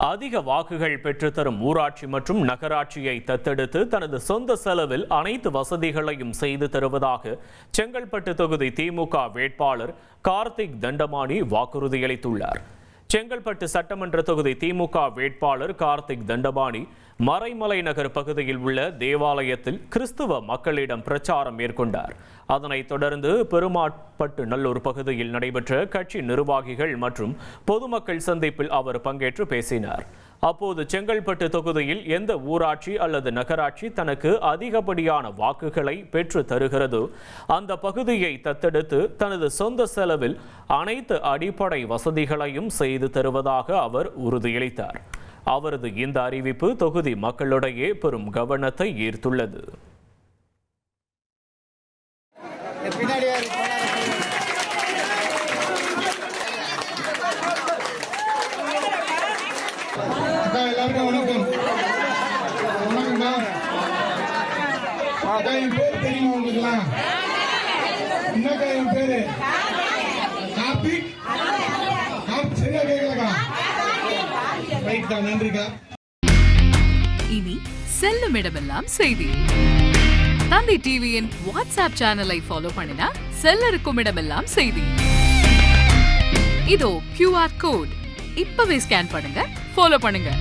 அதிக வாக்குகள் பெற்றுத்தரும் ஊராட்சி மற்றும் நகராட்சியை தத்தெடுத்து தனது சொந்த செலவில் அனைத்து வசதிகளையும் செய்து தருவதாக செங்கல்பட்டு தொகுதி திமுக வேட்பாளர் கார்த்திக் தண்டபாணி வாக்குறுதியளித்துள்ளார். செங்கல்பட்டு சட்டமன்ற தொகுதி திமுக வேட்பாளர் கார்த்திக் தண்டபாணி மறைமலை நகர் பகுதியில் உள்ள தேவாலயத்தில் கிறிஸ்துவ மக்களிடம் பிரச்சாரம் மேற்கொண்டார். அதனைத் தொடர்ந்து பெருமாட்பட்டு நல்லூர் பகுதியில் நடைபெற்ற கட்சி நிர்வாகிகள் மற்றும் பொதுமக்கள் சந்திப்பில் அவர் பங்கேற்று பேசினார். அப்போது செங்கல்பட்டு தொகுதியில் எந்த ஊராட்சி அல்லது நகராட்சி தனக்கு அதிகப்படியான வாக்குகளை பெற்று தருகிறதோ அந்த பகுதியை தத்தெடுத்து தனது சொந்த செலவில் அனைத்து அடிப்படை வசதிகளையும் செய்து தருவதாக அவர் உறுதியளித்தார். அவரது இந்த அறிவிப்பு தொகுதி மக்களிடையே பெரும் கவனத்தை ஈர்த்துள்ளது. எல்லாருக்கும் வணக்கம். வணக்கம்மா. என் பேர் தெரியுமா உங்களுக்குலாம்? என்னக்கா என் பேரு? கார்த்திக். சரியா கேட்கலக்கா? ரைட்டா, நன்றிக்கா. இனி செல்லும் இடமெல்லாம் செய்தி. தந்தி டிவியின் வாட்ஸ்அப் சேனலை ஃபாலோ பண்ணினா செல்ல இருக்கும் இடமெல்லாம் செய்தி. இதோ QR கோட் இப்பவே ஸ்கேன் பண்ணுங்க, ஃபாலோ பண்ணுங்க.